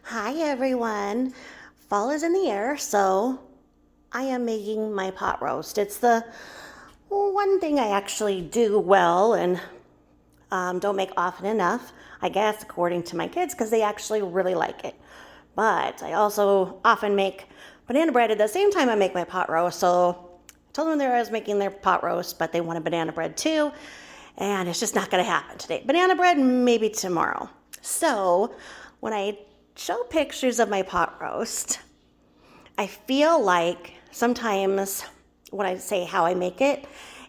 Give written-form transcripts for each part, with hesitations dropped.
Hi everyone. Fall is in the air, so I am making my pot roast. It's the one thing I actually do well and don't make often enough, I guess, according to my kids, because they actually really like it. But I also often make banana bread at the same time I make my pot roast. So I told them I was making their pot roast, but they wanted banana bread too. And it's just not going to happen today. Banana bread, maybe tomorrow. So when I show pictures of my pot roast, I feel like sometimes when I say how I make it,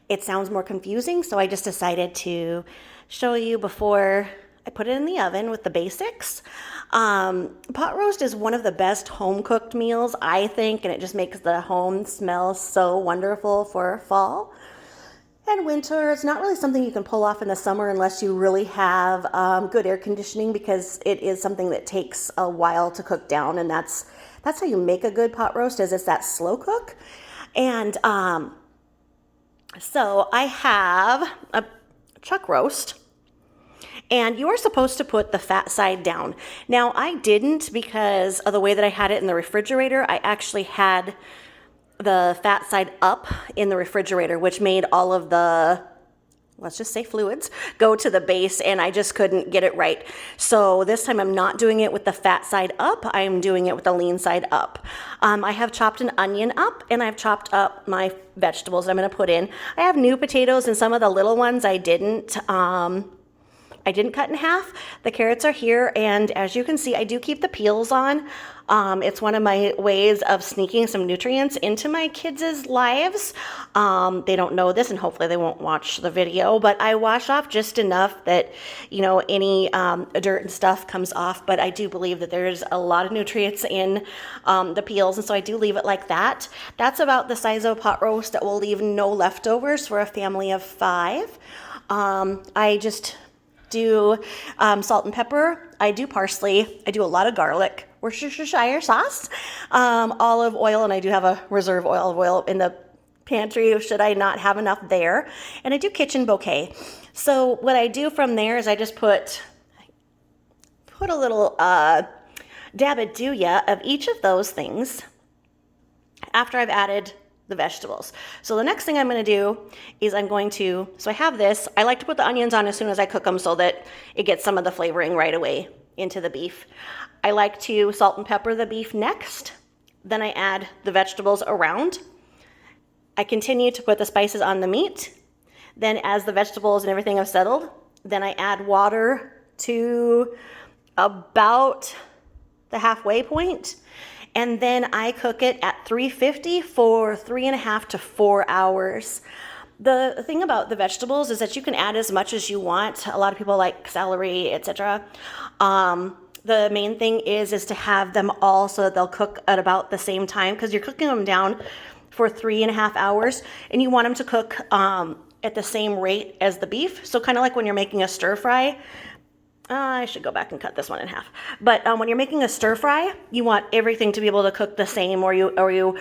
it sounds more confusing. So I just decided to show you before I put it in the oven with the basics. Pot roast is one of the best home cooked meals, I think, and it just makes the home smell so wonderful for fall and winter. It's not really something you can pull off in the summer unless you really have good air conditioning, because it is something that takes a while to cook down, and that's how you make a good pot roast, is it's that slow cook. And so I have a chuck roast, and you're supposed to put the fat side down. Now I didn't, because of the way that I had it in the refrigerator. I actually had the fat side up in the refrigerator, which made all of the, let's just say, fluids go to the base, and I just couldn't get it right. So this time I'm not doing it with the fat side up. I'm doing it with the lean side up. I have chopped an onion up, and I've chopped up my vegetables that I'm going to put in. I have new potatoes, and some of the little ones I didn't cut in half. The carrots are here, and as you can see, I do keep the peels on. It's one of my ways of sneaking some nutrients into my kids' lives. They don't know this, and hopefully they won't watch the video, but I wash off just enough that, any dirt and stuff comes off, but I do believe that there's a lot of nutrients in the peels, and so I do leave it like that. That's about the size of a pot roast that will leave no leftovers for a family of 5. I just do salt and pepper. I do parsley. I do a lot of garlic, Worcestershire sauce, olive oil, and I do have a reserve olive oil in the pantry should I not have enough there. And I do kitchen bouquet. So what I do from there is I just put a little dabadooya of each of those things after I've added the vegetables. So the next thing I'm going to do is so I have this. I like to put the onions on as soon as I cook them so that it gets some of the flavoring right away into the beef. I like to salt and pepper the beef next. Then I add the vegetables around. I continue to put the spices on the meat. Then as the vegetables and everything have settled, then I add water to about the halfway point. And then I cook it at 350 for 3.5 to 4 hours. The thing about the vegetables is that you can add as much as you want. A lot of people like celery, etc. The main thing is to have them all so that they'll cook at about the same time, because you're cooking them down for 3.5 hours, and you want them to cook at the same rate as the beef. So kind of like when you're making a stir fry. I should go back and cut this one in half. But when you're making a stir fry, you want everything to be able to cook the same, or you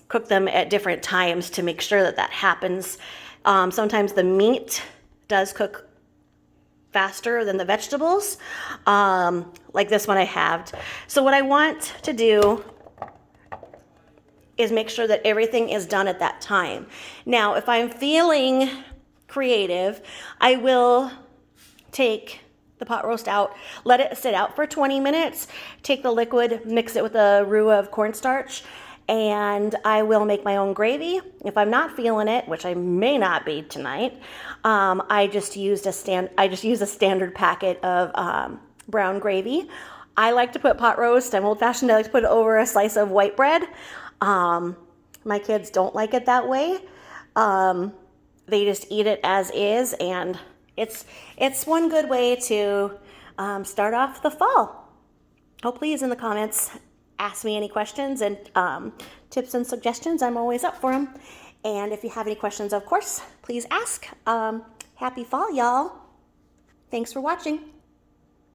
cook them at different times to make sure that happens. Sometimes the meat does cook faster than the vegetables, like this one I have. So what I want to do is make sure that everything is done at that time. Now, if I'm feeling creative, I will take the pot roast out, let it sit out for 20 minutes, take the liquid, mix it with a roux of cornstarch, and I will make my own gravy. If I'm not feeling it, which I may not be tonight, I just use a standard packet of brown gravy. I like to put pot roast, I'm old-fashioned, I like to put it over a slice of white bread. My kids don't like it that way. They just eat it as is, and it's one good way to start off the fall. Oh, please, in the comments, ask me any questions and tips and suggestions. I'm always up for them. And if you have any questions, of course, please ask. Happy fall, y'all. Thanks for watching.